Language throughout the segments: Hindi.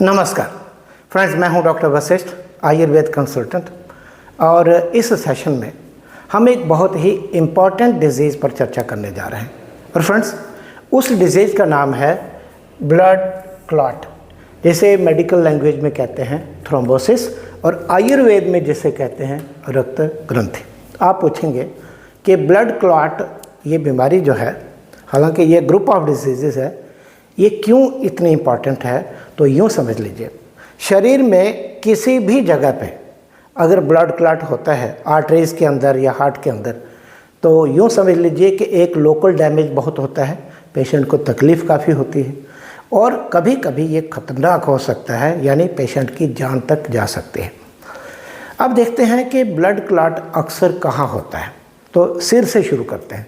नमस्कार फ्रेंड्स, मैं हूं डॉक्टर वशिष्ठ, आयुर्वेद कंसल्टेंट। और इस सेशन में हम एक बहुत ही इम्पॉर्टेंट डिजीज़ पर चर्चा करने जा रहे हैं। और फ्रेंड्स, उस डिजीज़ का नाम है ब्लड क्लॉट, जिसे मेडिकल लैंग्वेज में कहते हैं थ्रोम्बोसिस, और आयुर्वेद में जिसे कहते हैं रक्त ग्रंथि। आप पूछेंगे कि ब्लड क्लॉट ये बीमारी जो है, हालांकि ये ग्रुप ऑफ डिजीज़ है, ये क्यों इतनी इम्पॉर्टेंट है? तो यूँ समझ लीजिए, शरीर में किसी भी जगह पे अगर ब्लड क्लॉट होता है, आर्टरीज़ के अंदर या हार्ट के अंदर, तो यूँ समझ लीजिए कि एक लोकल डैमेज बहुत होता है, पेशेंट को तकलीफ़ काफ़ी होती है और कभी कभी ये ख़तरनाक हो सकता है, यानी पेशेंट की जान तक जा सकती है। अब देखते हैं कि ब्लड क्लॉट अक्सर कहाँ होता है। तो सिर से शुरू करते हैं।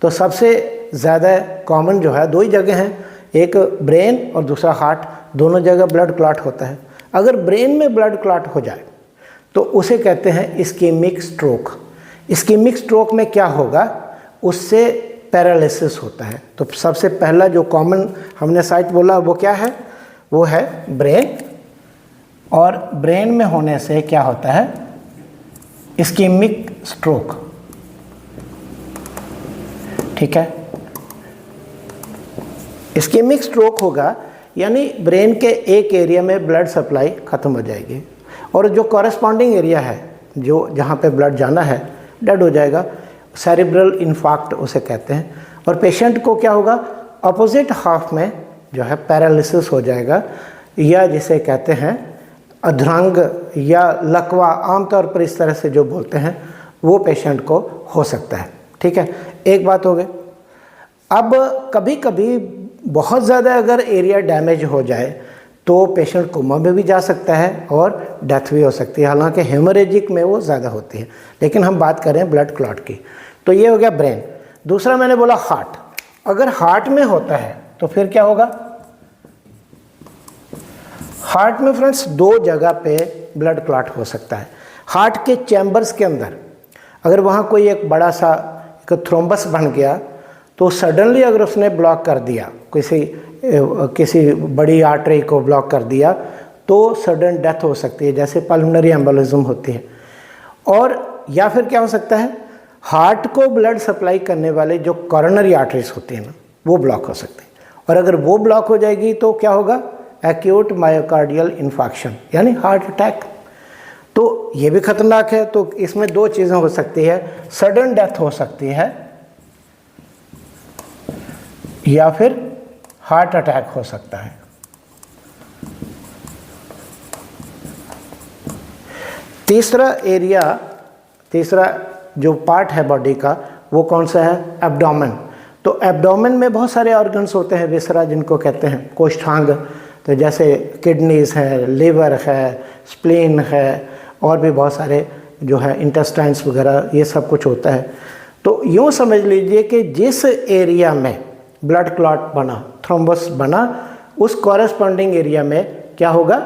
तो सबसे ज़्यादा कॉमन जो है, दो ही जगह हैं, एक ब्रेन और दूसरा हार्ट, दोनों जगह ब्लड क्लॉट होता है। अगर ब्रेन में ब्लड क्लॉट हो जाए तो उसे कहते हैं इस्कीमिक स्ट्रोक। इस्कीमिक स्ट्रोक में क्या होगा, उससे पैरालिसिस होता है। तो सबसे पहला जो कॉमन हमने साइट बोला वो क्या है, वो है ब्रेन, और ब्रेन में होने से क्या होता है, इस्कीमिक स्ट्रोक। ठीक है, इस्कीमिक स्ट्रोक होगा यानी ब्रेन के एक एरिया में ब्लड सप्लाई ख़त्म हो जाएगी और जो कॉरेस्पॉन्डिंग एरिया है, जो जहाँ पे ब्लड जाना है, डेड हो जाएगा। सेरिब्रल इन्फार्क्ट उसे कहते हैं। और पेशेंट को क्या होगा, अपोजिट हाफ में जो है पैरालिसिस हो जाएगा, या जिसे कहते हैं अधरंग या लकवा, आमतौर पर इस तरह से जो बोलते हैं, वो पेशेंट को हो सकता है। ठीक है, एक बात हो गई। अब कभी कभी बहुत ज़्यादा अगर एरिया डैमेज हो जाए तो पेशेंट कोमा में भी जा सकता है और डेथ भी हो सकती है। हालांकि हेमोरेजिक में वो ज़्यादा होती है, लेकिन हम बात कर रहे हैं ब्लड क्लॉट की। तो ये हो गया ब्रेन। दूसरा मैंने बोला हार्ट। अगर हार्ट में होता है तो फिर क्या होगा, हार्ट में फ्रेंड्स दो जगह पे ब्लड क्लॉट हो सकता है। हार्ट के चैम्बर्स के अंदर अगर वहाँ कोई एक बड़ा सा एक थ्रोम्बस बन गया तो सडनली अगर उसने ब्लॉक कर दिया, किसी बड़ी आर्टरी को ब्लॉक कर दिया, तो सडन डेथ हो सकती है, जैसे पल्मोनरी एम्बोलिज्म होती है। और या फिर क्या हो सकता है, हार्ट को ब्लड सप्लाई करने वाले जो कॉरोनरी आर्टरीज होती हैं ना, वो ब्लॉक हो सकते हैं। और अगर वो ब्लॉक हो जाएगी तो क्या होगा, एक्यूट मायोकार्डियल इन्फार्क्शन, यानी हार्ट अटैक। तो ये भी खतरनाक है। तो इसमें दो चीज़ें हो सकती है, सडन डेथ हो सकती है या फिर हार्ट अटैक हो सकता है। तीसरा जो पार्ट है बॉडी का, वो कौन सा है, एब्डोमेन। तो एब्डोमेन में बहुत सारे ऑर्गन्स होते हैं, विसरा जिनको कहते हैं, कोष्ठांग। तो जैसे किडनीज है, लिवर है, स्प्लीन है, और भी बहुत सारे जो है इंटेस्टाइन्स वगैरह, ये सब कुछ होता है। तो यूँ समझ लीजिए कि जिस एरिया में ब्लड क्लॉट बना, थ्रोम्बस बना, उस कॉरेस्पॉन्डिंग एरिया में क्या होगा,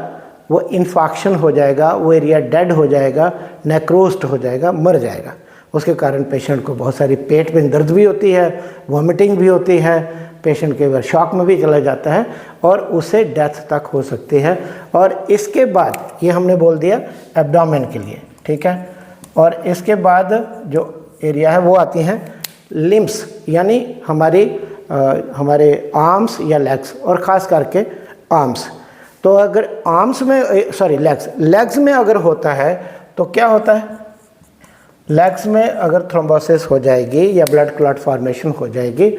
वो इन्फाक्शन हो जाएगा, वो एरिया डेड हो जाएगा, नेक्रोस्ड हो जाएगा, मर जाएगा। उसके कारण पेशेंट को बहुत सारी पेट में दर्द भी होती है, वॉमिटिंग भी होती है, पेशेंट के बार शॉक में भी चला जाता है और उसे डेथ तक हो सकती है। और इसके बाद ये हमने बोल दिया एब्डोमेन के लिए, ठीक है। और इसके बाद जो एरिया है वो आती हैं लिम्स, यानी हमारे आर्म्स या लेग्स, और ख़ास करके आर्म्स। तो अगर आर्म्स में लेग्स में अगर होता है तो क्या होता है, लेग्स में अगर थ्रोम्बोसिस हो जाएगी या ब्लड क्लॉट फॉर्मेशन हो जाएगी,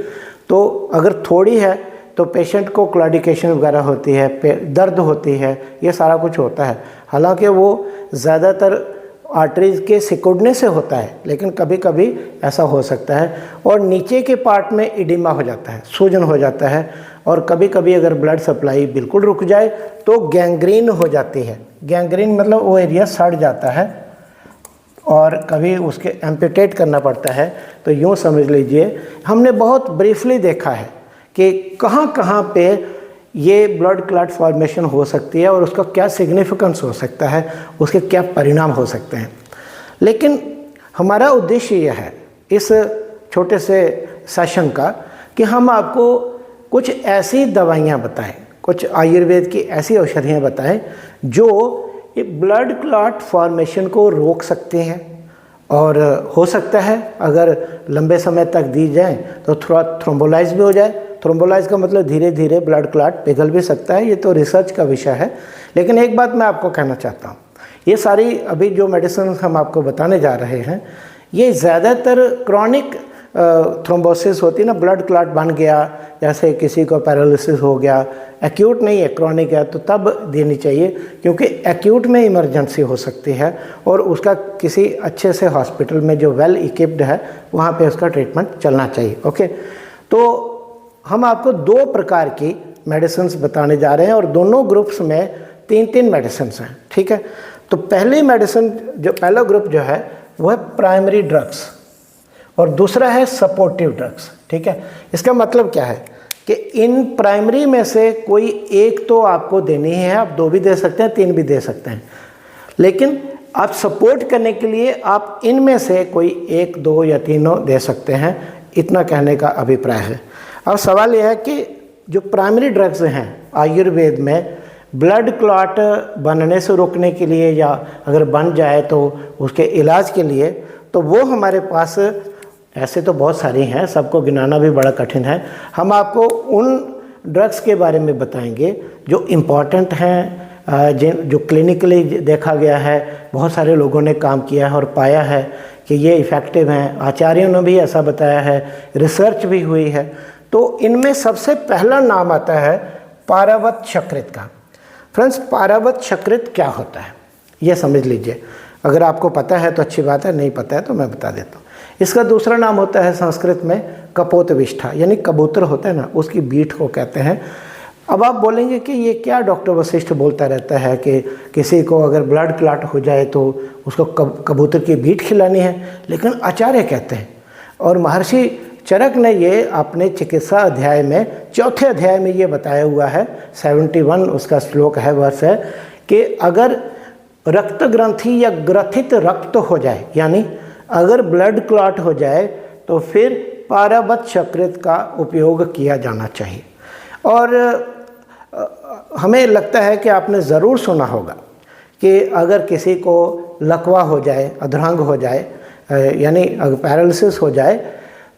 तो अगर थोड़ी है तो पेशेंट को क्लॉडिकेशन वगैरह होती है, दर्द होती है, ये सारा कुछ होता है। हालांकि वो ज़्यादातर आर्टरीज के सिकुड़ने से होता है, लेकिन कभी कभी ऐसा हो सकता है। और नीचे के पार्ट में इडिमा हो जाता है, सूजन हो जाता है, और कभी कभी अगर ब्लड सप्लाई बिल्कुल रुक जाए तो गैंग्रीन हो जाती है। गैंग्रीन मतलब वो एरिया सड़ जाता है और कभी उसके एम्पुटेट करना पड़ता है। तो यूँ समझ लीजिए, हमने बहुत ब्रीफली देखा है कि कहाँ कहाँ पे ये ब्लड क्लॉट फॉर्मेशन हो सकती है और उसका क्या सिग्निफिकेंस हो सकता है, उसके क्या परिणाम हो सकते हैं। लेकिन हमारा उद्देश्य यह है इस छोटे से सेशन का कि हम आपको कुछ ऐसी दवाइयाँ बताएं, कुछ आयुर्वेद की ऐसी औषधियाँ बताएं जो ये ब्लड क्लॉट फॉर्मेशन को रोक सकते हैं, और हो सकता है अगर लंबे समय तक दी जाए तो थोड़ा थ्रोम्बोलाइज भी हो जाए। थ्रोम्बोलाइज का मतलब धीरे धीरे ब्लड क्लॉट पिघल भी सकता है, ये तो रिसर्च का विषय है। लेकिन एक बात मैं आपको कहना चाहता हूँ, ये सारी अभी जो मेडिसिन हम आपको बताने जा रहे हैं ये ज़्यादातर क्रॉनिक थ्रोम्बोसिस होती है ना, ब्लड क्लॉट बन गया, जैसे किसी को पैरालिसिस हो गया, एक्यूट नहीं है क्रॉनिक है, तो तब देनी चाहिए, क्योंकि एक्यूट में इमरजेंसी हो सकती है और उसका किसी अच्छे से हॉस्पिटल में जो वेल इक्विप्ड है वहाँ पे उसका ट्रीटमेंट चलना चाहिए। ओके, तो हम आपको 2 प्रकार की मेडिसिन बताने जा रहे हैं और दोनों ग्रुप्स में 3-3 मेडिसिन हैं, ठीक है। तो पहली मेडिसिन जो पहला ग्रुप जो है वो है प्राइमरी ड्रग्स और दूसरा है सपोर्टिव ड्रग्स, ठीक है। इसका मतलब क्या है कि इन प्राइमरी में से कोई एक तो आपको देनी ही है, आप 2 भी दे सकते हैं, 3 भी दे सकते हैं, लेकिन आप सपोर्ट करने के लिए आप इनमें से कोई 1, 2 या तीनों दे सकते हैं, इतना कहने का अभिप्राय है। अब सवाल यह है कि जो प्राइमरी ड्रग्स हैं आयुर्वेद में ब्लड क्लॉट बनने से रोकने के लिए या अगर बन जाए तो उसके इलाज के लिए, तो वो हमारे पास ऐसे तो बहुत सारी हैं, सबको गिनाना भी बड़ा कठिन है। हम आपको उन ड्रग्स के बारे में बताएंगे जो इम्पॉर्टेंट हैं, जो क्लिनिकली देखा गया है, बहुत सारे लोगों ने काम किया है और पाया है कि ये इफ़ेक्टिव हैं, आचार्यों ने भी ऐसा बताया है, रिसर्च भी हुई है। तो इनमें सबसे पहला नाम आता है पारावत शकृत का। फ्रेंड्स, पारावत शकृत क्या होता है ये समझ लीजिए, अगर आपको पता है तो अच्छी बात है, नहीं पता है तो मैं बता देता हूँ। इसका दूसरा नाम होता है संस्कृत में कपोतविष्ठा, यानी कबूतर होता है ना, उसकी बीट को कहते हैं। अब आप बोलेंगे कि ये क्या डॉक्टर वशिष्ठ बोलता रहता है कि किसी को अगर ब्लड क्लॉट हो जाए तो उसको कबूतर की बीट खिलानी है, लेकिन आचार्य कहते हैं और महर्षि चरक ने ये अपने चिकित्सा अध्याय में 4थे अध्याय में ये बताया हुआ है, 71 उसका श्लोक है, वर्ष है, कि अगर रक्त ग्रंथि या ग्रथित रक्त हो जाए, यानी अगर ब्लड क्लॉट हो जाए तो फिर पारावत शकृत का उपयोग किया जाना चाहिए। और हमें लगता है कि आपने ज़रूर सुना होगा कि अगर किसी को लकवा हो जाए, अधरंग हो जाए, यानी अगर पैरालिसिस हो जाए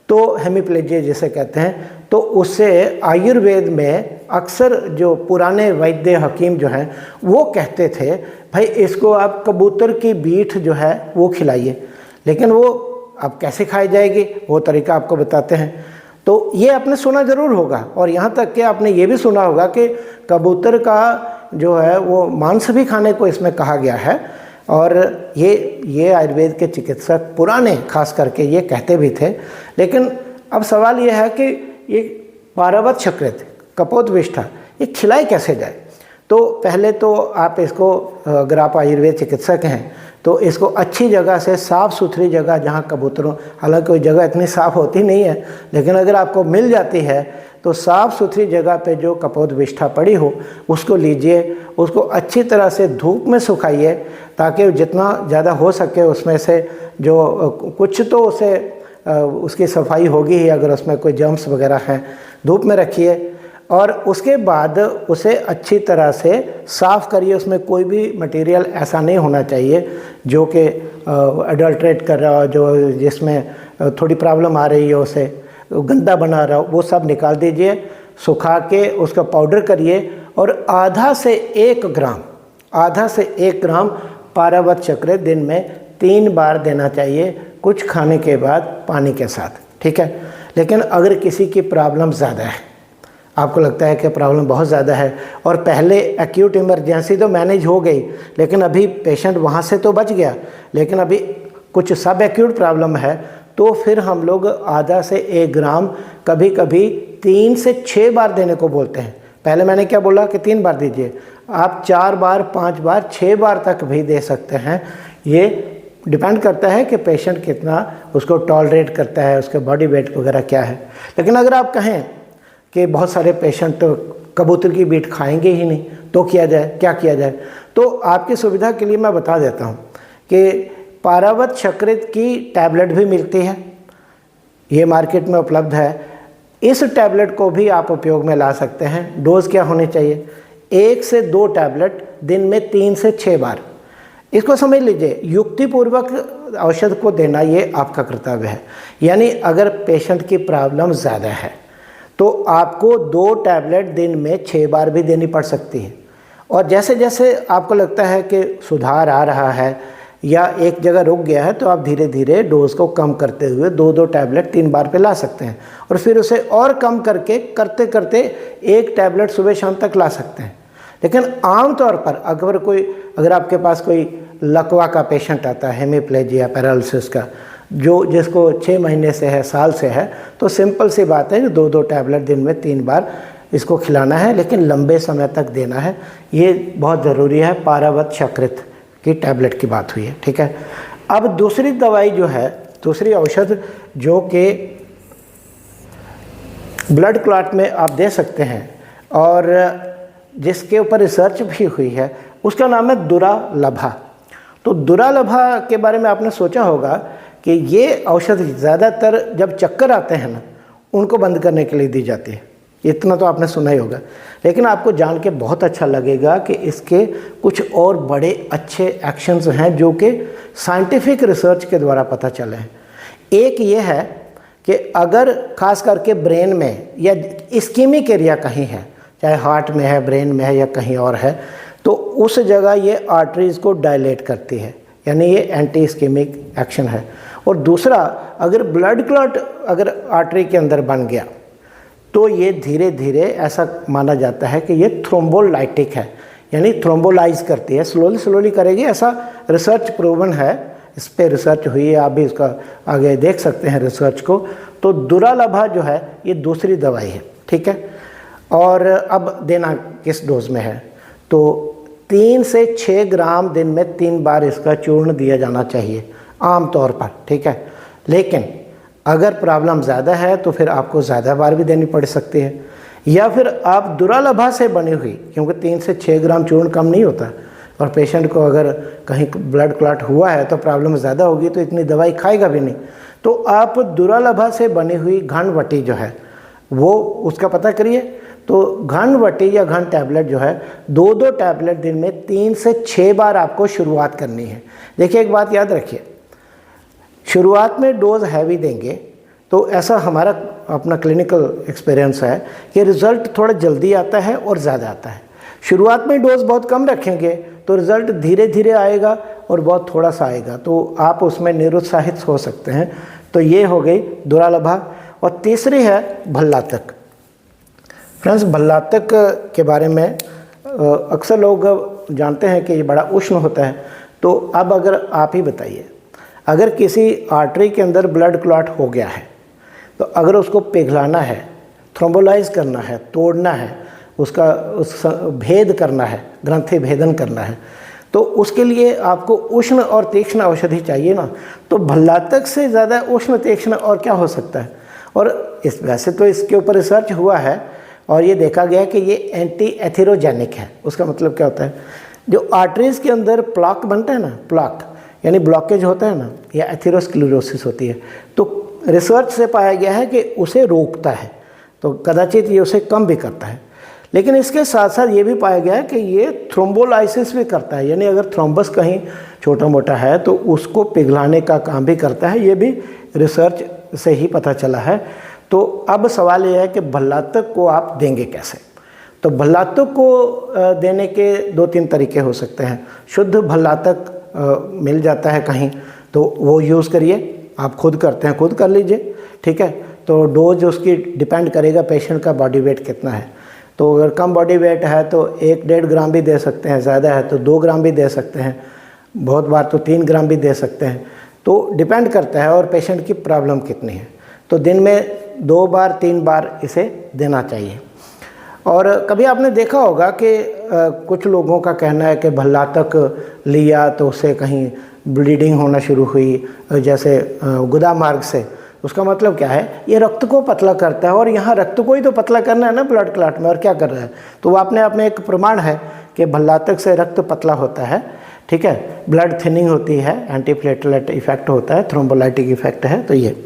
तो हेमिप्लेजिया जिसे कहते हैं, तो उससे आयुर्वेद में अक्सर जो पुराने वैद्य हकीम जो हैं वो कहते थे भाई इसको आप कबूतर की बीट जो है वो खिलाइए, लेकिन वो अब कैसे खाई जाएगी वो तरीका आपको बताते हैं। तो ये आपने सुना ज़रूर होगा, और यहाँ तक कि आपने ये भी सुना होगा कि कबूतर का जो है वो मांस भी खाने को इसमें कहा गया है, और ये आयुर्वेद के चिकित्सक पुराने खास करके ये कहते भी थे। लेकिन अब सवाल ये है कि ये पारावत शकृत कपोतविष्ठा ये खिलाई कैसे जाए। तो पहले तो आप इसको, अगर आप आयुर्वेद चिकित्सक हैं तो इसको अच्छी जगह से, साफ़ सुथरी जगह जहाँ कबूतरों, हालांकि कोई जगह इतनी साफ़ होती नहीं है, लेकिन अगर आपको मिल जाती है तो साफ़ सुथरी जगह पे जो कपोतविष्ठा पड़ी हो उसको लीजिए, उसको अच्छी तरह से धूप में सुखाइए ताकि जितना ज़्यादा हो सके उसमें से जो कुछ तो उसे उसकी सफाई होगी ही, अगर उसमें कोई जर्म्स वगैरह हैं, धूप में रखिए और उसके बाद उसे अच्छी तरह से साफ़ करिए। उसमें कोई भी मटेरियल ऐसा नहीं होना चाहिए जो कि अडल्ट्रेट कर रहा हो, जो जिसमें थोड़ी प्रॉब्लम आ रही हो, उसे गंदा बना रहा हो, वो सब निकाल दीजिए, सुखा के उसका पाउडर करिए और आधा से 1 ग्राम पारावत शकृत दिन में 3 बार देना चाहिए, कुछ खाने के बाद पानी के साथ, ठीक है। लेकिन अगर किसी की प्रॉब्लम ज़्यादा है, आपको लगता है कि प्रॉब्लम बहुत ज़्यादा है और पहले एक्यूट इमरजेंसी तो मैनेज हो गई, लेकिन अभी पेशेंट वहाँ से तो बच गया, लेकिन अभी कुछ सब एक्यूट प्रॉब्लम है, तो फिर हम लोग आधा से 1 ग्राम, कभी कभी 3 से 6 बार देने को बोलते हैं। पहले मैंने क्या बोला कि 3 बार दीजिए, आप 4 बार, 5 बार, 6 बार तक भी दे सकते हैं। ये डिपेंड करता है कि पेशेंट कितना उसको टॉलरेट करता है, उसके बॉडी वेट वगैरह क्या है। लेकिन अगर आप कहें कि बहुत सारे पेशेंट तो कबूतर की बीट खाएंगे ही नहीं, तो क्या किया जाए, तो आपकी सुविधा के लिए मैं बता देता हूँ कि पारावत शकृत की टैबलेट भी मिलती है, ये मार्केट में उपलब्ध है। इस टैबलेट को भी आप उपयोग में ला सकते हैं। डोज क्या होनी चाहिए? 1 से 2 टैबलेट दिन में 3 से 6 बार। इसको समझ लीजिए, युक्तिपूर्वक औषध को देना ये आपका कर्तव्य है। यानी अगर पेशेंट की प्रॉब्लम ज़्यादा है तो आपको 2 टैबलेट दिन में 6 बार भी देनी पड़ सकती है। और जैसे जैसे आपको लगता है कि सुधार आ रहा है या एक जगह रुक गया है तो आप धीरे धीरे डोज को कम करते हुए 2-2 टैबलेट 3 बार पे ला सकते हैं, और फिर उसे और कम करके करते करते 1 टैबलेट सुबह शाम तक ला सकते हैं। लेकिन आम तौर पर अगर आपके पास कोई लकवा का पेशेंट आता है, हेमीप्लेजिया पैरालिसिस का, जिसको 6 महीने से है, साल से है, तो सिंपल सी बात है कि 2-2 टैबलेट दिन में 3 बार इसको खिलाना है, लेकिन लंबे समय तक देना है। ये बहुत ज़रूरी है। पारावत शकृत की टैबलेट की बात हुई है, ठीक है। अब दूसरी दवाई जो है, दूसरी औषध जो कि ब्लड क्लॉट में आप दे सकते हैं और जिसके ऊपर रिसर्च भी हुई है, उसका नाम है दुरालभा। तो दुरालभा के बारे में आपने सोचा होगा कि ये औषध ज़्यादातर जब चक्कर आते हैं ना, उनको बंद करने के लिए दी जाती है। इतना तो आपने सुना ही होगा, लेकिन आपको जान के बहुत अच्छा लगेगा कि इसके कुछ और बड़े अच्छे एक्शंस हैं जो कि साइंटिफिक रिसर्च के द्वारा पता चले हैं। एक ये है कि अगर खास करके ब्रेन में या इस्कीमिक एरिया कहीं है, चाहे हार्ट में है, ब्रेन में है या कहीं और है, तो उस जगह ये आर्टरीज़ को डायलेट करती है, यानी ये एंटी इस्कीमिक एक्शन है। और दूसरा, अगर ब्लड क्लॉट अगर आर्टरी के अंदर बन गया तो ये धीरे धीरे ऐसा माना जाता है कि ये थ्रोम्बोलाइटिक है, यानी थ्रोम्बोलाइज करती है, स्लोली करेगी। ऐसा रिसर्च प्रूवन है, इस पर रिसर्च हुई है, आप भी इसका आगे देख सकते हैं रिसर्च को। तो दुरालभा जो है ये दूसरी दवाई है, ठीक है। और अब देना किस डोज में है? तो 3 से 6 ग्राम दिन में 3 बार इसका चूर्ण दिया जाना चाहिए आम तौर पर, ठीक है। लेकिन अगर प्रॉब्लम ज़्यादा है तो फिर आपको ज़्यादा बार भी देनी पड़ सकती है, या फिर आप दुरालभा से बनी हुई, क्योंकि 3 से 6 ग्राम चूर्ण कम नहीं होता, और पेशेंट को अगर कहीं ब्लड क्लॉट हुआ है तो प्रॉब्लम ज़्यादा होगी तो इतनी दवाई खाएगा भी नहीं। तो आप दुरालभा से बनी हुई घनवटी जो है वो उसका पता करिए। तो घनवटी या घन टैबलेट जो है 2-2 टैबलेट दिन में 3 से 6 बार आपको शुरुआत करनी है। देखिए एक बात याद रखिए, शुरुआत में डोज हैवी देंगे तो ऐसा हमारा अपना क्लिनिकल एक्सपीरियंस है कि रिज़ल्ट थोड़ा जल्दी आता है और ज़्यादा आता है। शुरुआत में डोज बहुत कम रखेंगे तो रिज़ल्ट धीरे धीरे आएगा और बहुत थोड़ा सा आएगा, तो आप उसमें निरुत्साहित हो सकते हैं। तो ये हो गई दुरालभा। और तीसरी है भल्लातक। फ्रेंड्स, भल्लातक के बारे में अक्सर लोग जानते हैं कि ये बड़ा उष्ण होता है। तो अब अगर आप ही बताइए, अगर किसी आर्टरी के अंदर ब्लड क्लॉट हो गया है तो अगर उसको पिघलाना है, थ्रोम्बोलाइज करना है, तोड़ना है, उस भेद करना है, ग्रंथि भेदन करना है, तो उसके लिए आपको उष्ण और तीक्ष्ण औषधि चाहिए ना। तो भल्लातक से ज़्यादा उष्ण तीक्ष्ण और क्या हो सकता है? और वैसे तो इसके ऊपर रिसर्च हुआ है और ये देखा गया कि ये एंटी एथेरोजेनिक है। उसका मतलब क्या होता है? जो आर्टरीज़ के अंदर प्लाक बनता है ना, प्लाक यानी ब्लॉकेज होता है ना, या एथेरोस्क्लेरोसिस होती है, तो रिसर्च से पाया गया है कि उसे रोकता है, तो कदाचित ये उसे कम भी करता है। लेकिन इसके साथ साथ ये भी पाया गया है कि ये थ्रोम्बोलाइसिस भी करता है, यानी अगर थ्रोम्बस कहीं छोटा मोटा है तो उसको पिघलाने का काम भी करता है। ये भी रिसर्च से ही पता चला है। तो अब सवाल ये है कि भल्लातक को आप देंगे कैसे? तो भल्लातक को देने के 2-3 तरीके हो सकते हैं। शुद्ध भल्लातक मिल जाता है कहीं तो वो यूज़ करिए। आप खुद करते हैं खुद कर लीजिए, ठीक है। तो डोज उसकी डिपेंड करेगा पेशेंट का बॉडी वेट कितना है। तो अगर कम बॉडी वेट है तो 1-1.5 ग्राम भी दे सकते हैं, ज़्यादा है तो 2 ग्राम भी दे सकते हैं, बहुत बार तो 3 ग्राम भी दे सकते हैं। तो डिपेंड करता है और पेशेंट की प्रॉब्लम कितनी है। तो दिन में 2 बार 3 बार इसे देना चाहिए। और कभी आपने देखा होगा कि कुछ लोगों का कहना है कि भल्लातक लिया तो उससे कहीं ब्लीडिंग होना शुरू हुई, जैसे गुदा मार्ग से। उसका मतलब क्या है? ये रक्त को पतला करता है, और यहाँ रक्त को ही तो पतला करना है ना ब्लड क्लॉट में, और क्या कर रहा है? तो वो अपने आप में एक प्रमाण है कि भल्लातक से रक्त पतला होता है, ठीक है। ब्लड थिनिंग होती है, एंटीप्लेटलेट इफेक्ट होता है, थ्रोम्बोलाइटिक इफेक्ट है। तो ये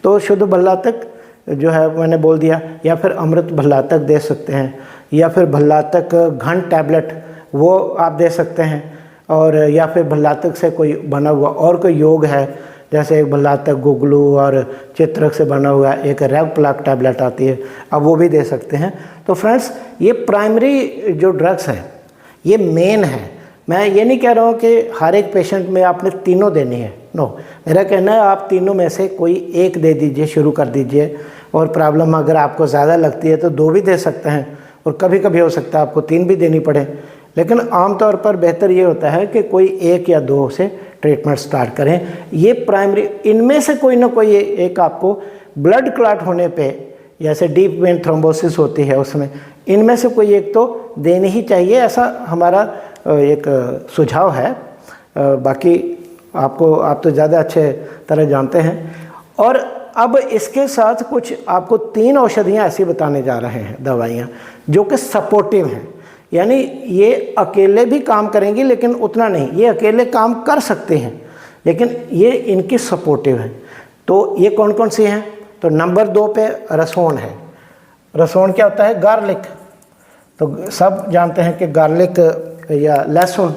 तो शुद्ध भल्लातक जो है मैंने बोल दिया, या फिर अमृत भल्लातक दे सकते हैं, या फिर भल्लातक घन टैबलेट वो आप दे सकते हैं, और या फिर भल्लातक से कोई बना हुआ और कोई योग है, जैसे एक भल्लातक गुगलू और चित्रक से बना हुआ एक रेव प्लाक टैबलेट आती है, अब वो भी दे सकते हैं। तो फ्रेंड्स ये प्राइमरी जो ड्रग्स हैं ये मेन है। मैं ये नहीं कह रहा हूँ कि हर एक पेशेंट में आपने तीनों देनी है, नो, मेरा कहना है आप तीनों में से कोई एक दे दीजिए, शुरू कर दीजिए, और प्रॉब्लम अगर आपको ज़्यादा लगती है तो 2 भी दे सकते हैं, और कभी कभी हो सकता है आपको 3 भी देनी पड़े, लेकिन आमतौर पर बेहतर ये होता है कि कोई 1 या 2 से ट्रीटमेंट स्टार्ट करें। ये प्राइमरी, इनमें से कोई ना कोई एक आपको ब्लड क्लॉट होने पे, जैसे डीप वेन थ्रोम्बोसिस होती है उसमें, इनमें से कोई एक तो देनी ही चाहिए, ऐसा हमारा एक सुझाव है। बाकी आप तो ज़्यादा अच्छे तरह जानते हैं। और अब इसके साथ कुछ आपको 3 औषधियाँ ऐसी बताने जा रहे हैं, दवाइयाँ जो कि सपोर्टिव हैं, यानी ये अकेले भी काम करेंगी लेकिन उतना नहीं, ये अकेले काम कर सकते हैं लेकिन ये इनकी सपोर्टिव है। तो ये कौन कौन सी हैं? तो नंबर 2 पे रसोन है। रसोन क्या होता है? गार्लिक। तो सब जानते हैं कि गार्लिक या लहसुन,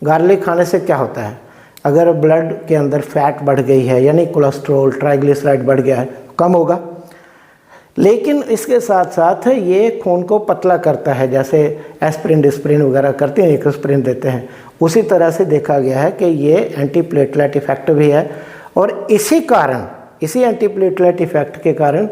गार्लिक खाने से क्या होता है, अगर ब्लड के अंदर फैट बढ़ गई है, यानी कोलेस्ट्रॉल ट्राइग्लिसराइड बढ़ गया है, कम होगा। लेकिन इसके साथ साथ ये खून को पतला करता है, जैसे एस्प्रिन डिस्प्रिन वगैरह करते हैं, एस्प्रिन देते हैं, उसी तरह से देखा गया है कि ये एंटी प्लेटलेट इफेक्ट भी है। और इसी कारण, इसी एंटी प्लेटलेट इफेक्ट के कारण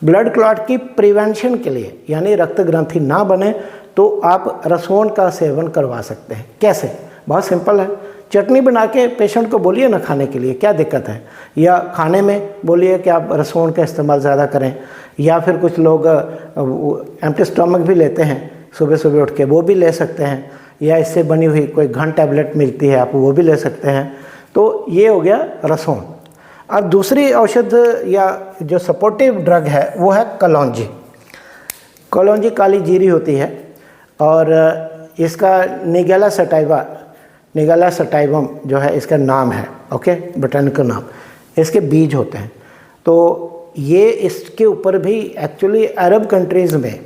ब्लड क्लॉट की प्रिवेंशन के लिए, यानी रक्त ग्रंथि ना बने, तो आप रसोन का सेवन करवा सकते हैं। कैसे? बहुत सिंपल है। चटनी बना के पेशेंट को बोलिए ना खाने के लिए, क्या दिक्कत है, या खाने में बोलिए कि आप रसोन का इस्तेमाल ज़्यादा करें, या फिर कुछ लोग एम्प्टी स्टमक भी लेते हैं सुबह सुबह उठ के, वो भी ले सकते हैं, या इससे बनी हुई कोई घन टैबलेट मिलती है, आप वो भी ले सकते हैं। तो ये हो गया रसोन। अब दूसरी औषध या जो सपोर्टिव ड्रग है वो है कलौंजी। कलौंजी काली जीरी होती है, और इसका निगेला सटाइवा, निगेला सटाइवम जो है इसका नाम है, ओके, बोटैनिकल नाम, इसके बीज होते हैं। तो ये इसके ऊपर भी एक्चुअली अरब कंट्रीज़ में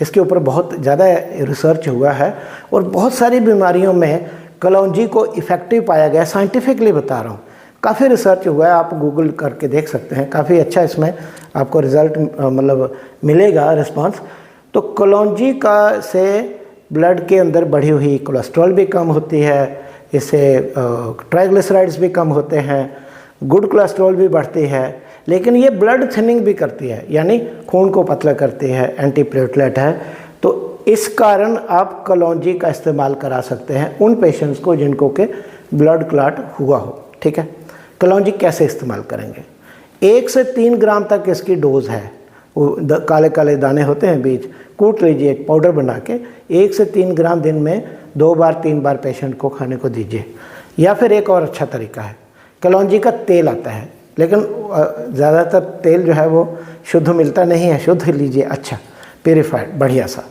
इसके ऊपर बहुत ज़्यादा रिसर्च हुआ है, और बहुत सारी बीमारियों में कलौंजी को इफ़ेक्टिव पाया गया, साइंटिफिकली बता रहा हूँ, काफ़ी रिसर्च हुआ है, आप गूगल करके देख सकते हैं, काफ़ी अच्छा इसमें आपको रिज़ल्ट मतलब मिलेगा, रिस्पांस। तो कलौंजी का से ब्लड के अंदर बढ़ी हुई कोलेस्ट्रॉल भी कम होती है, इससे ट्राइग्लिसराइड्स भी कम होते हैं, गुड कोलेस्ट्रॉल भी बढ़ती है, लेकिन ये ब्लड थिनिंग भी करती है, यानी खून को पतला करती है, एंटी प्लेटलेट है। तो इस कारण आप कलौंजी का इस्तेमाल करा सकते हैं उन पेशेंट्स को जिनको के ब्लड क्लॉट हुआ हो, ठीक है। कलौंजी कैसे इस्तेमाल करेंगे? 1 से 3 ग्राम तक इसकी डोज है, वो काले काले दाने होते हैं बीज, कूट लीजिए एक पाउडर बना के, 1 से 3 ग्राम दिन में 2 बार 3 बार पेशेंट को खाने को दीजिए। या फिर एक और अच्छा तरीका है, कलौंजी का तेल आता है, लेकिन ज़्यादातर तेल जो है वो शुद्ध मिलता नहीं है, शुद्ध लीजिए अच्छा प्योरीफाइड बढ़िया सा,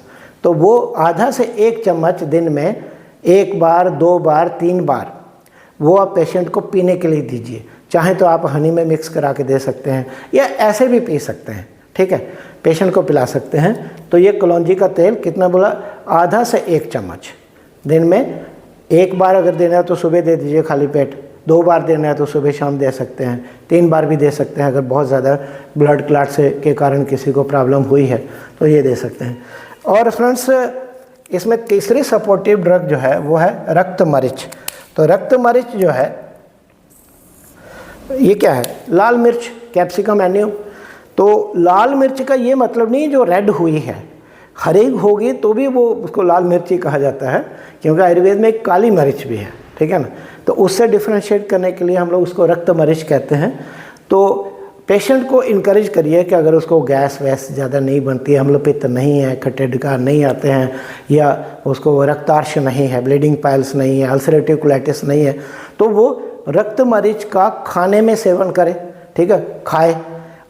तो वो आधा से 1 चम्मच दिन में 1 बार 2 बार 3 बार वो आप पेशेंट को पीने के लिए दीजिए। चाहे तो आप हनी में मिक्स करा के दे सकते हैं, या ऐसे भी पी सकते हैं, ठीक है, पेशेंट को पिला सकते हैं। तो ये कलौंजी का तेल कितना बोला? आधा से 1 चम्मच दिन में। 1 बार अगर देना है तो सुबह दे दीजिए खाली पेट, 2 बार देना है तो सुबह शाम दे सकते हैं, 3 बार भी दे सकते हैं अगर बहुत ज़्यादा ब्लड क्लॉट से के कारण किसी को प्रॉब्लम हुई है तो ये दे सकते हैं। और फ्रेंड्स इसमें तीसरी सपोर्टिव ड्रग जो है वो है रक्त मरीच। तो रक्त मरीच जो है ये क्या है? लाल मिर्च, कैप्सिकम एनियम। तो लाल मिर्च का ये मतलब नहीं जो रेड हुई है, हरी होगी तो भी वो उसको लाल मिर्च ही कहा जाता है, क्योंकि आयुर्वेद में एक काली मिर्च भी है, ठीक है ना। तो उससे डिफ्रेंशिएट करने के लिए हम लोग उसको रक्त मरीच कहते हैं। तो पेशेंट को इनकरेज करिए कि अगर उसको गैस वैस ज़्यादा नहीं बनती है, अम्लपित्त नहीं है, खट्टे ढकार नहीं आते हैं, या उसको रक्तार्श नहीं है, ब्लीडिंग पाइल्स नहीं है, अल्सरेटिव कोलाइटिस नहीं है, तो वो रक्त मरीच का खाने में सेवन करे, ठीक है, खाए,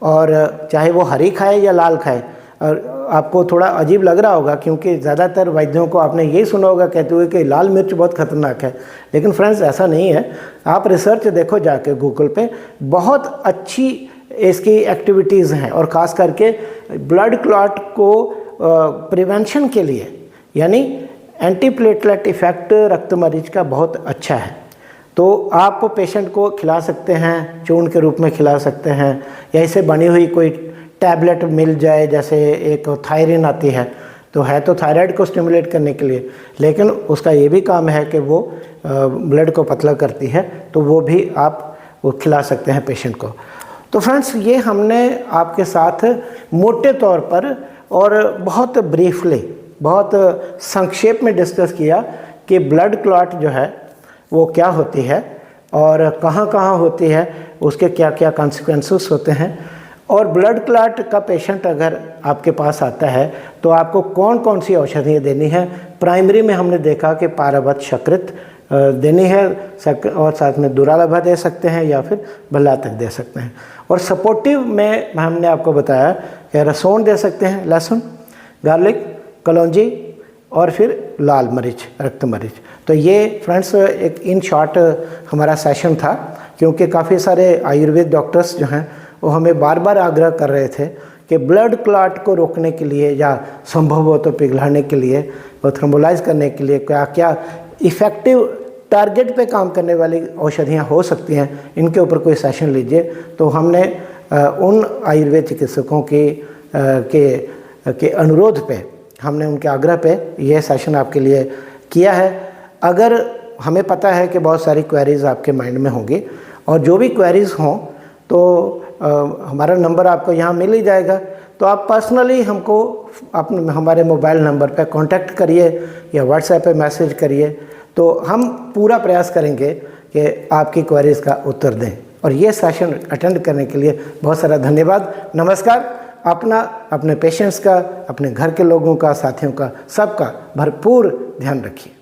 और चाहे वो हरी खाए या लाल खाए। और आपको थोड़ा अजीब लग रहा होगा क्योंकि ज़्यादातर वैद्यों को आपने यही सुना होगा कहते हुए कि लाल मिर्च बहुत ख़तरनाक है, लेकिन फ्रेंड्स ऐसा नहीं है। आप रिसर्च देखो जाके गूगल पे, बहुत अच्छी इसकी एक्टिविटीज़ हैं, और ख़ास करके ब्लड क्लॉट को प्रिवेंशन के लिए, यानी एंटी प्लेटलेट इफ़ेक्ट रक्त मरीज का बहुत अच्छा है। तो आप पेशेंट को खिला सकते हैं, चूर्ण के रूप में खिला सकते हैं, या इसे बनी हुई कोई टैबलेट मिल जाए, जैसे एक थायरिन आती है, तो है तो थायराइड को स्टिमुलेट करने के लिए, लेकिन उसका ये भी काम है कि वो ब्लड को पतला करती है, तो वो भी आप वो खिला सकते हैं पेशेंट को। तो फ्रेंड्स, ये हमने आपके साथ मोटे तौर पर और बहुत ब्रीफली, बहुत संक्षेप में डिस्कस किया कि ब्लड क्लॉट जो है वो क्या होती है और कहाँ कहाँ होती है, उसके क्या क्या कॉन्सिक्वेंसेस होते हैं, और ब्लड क्लॉट का पेशेंट अगर आपके पास आता है तो आपको कौन कौन सी औषधियाँ देनी है। प्राइमरी में हमने देखा कि पारावत शकृत देनी है, और साथ में दुरालभा दे सकते हैं या फिर भल्लातक दे सकते हैं, और सपोर्टिव में हमने आपको बताया कि रसोन दे सकते हैं, लहसुन, गार्लिक, कलौंजी, और फिर लाल मिर्च, रक्त मरीज। तो ये फ्रेंड्स एक इन शॉर्ट हमारा सेशन था, क्योंकि काफ़ी सारे आयुर्वेद डॉक्टर्स जो हैं वो हमें बार बार आग्रह कर रहे थे कि ब्लड क्लॉट को रोकने के लिए या संभव हो तो पिघलाने के लिए और थ्रोम्बोलाइज करने के लिए क्या क्या इफ़ेक्टिव टारगेट पे काम करने वाली औषधियाँ हो सकती हैं, इनके ऊपर कोई सेशन लीजिए। तो हमने उन आयुर्वेद चिकित्सकों के अनुरोध पे, हमने उनके आग्रह पे यह सेशन आपके लिए किया है। अगर हमें पता है कि बहुत सारी क्वेरीज़ आपके माइंड में होंगी, और जो भी क्वेरीज़ हों तो हमारा नंबर आपको यहाँ मिल ही जाएगा, तो आप पर्सनली हमको अपने हमारे मोबाइल नंबर पे कांटेक्ट करिए या व्हाट्सएप पे मैसेज करिए, तो हम पूरा प्रयास करेंगे कि आपकी क्वेरीज़ का उत्तर दें। और ये सेशन अटेंड करने के लिए बहुत सारा धन्यवाद। नमस्कार। अपना, अपने पेशेंट्स का, अपने घर के लोगों का, साथियों का, सबका भरपूर ध्यान रखिए।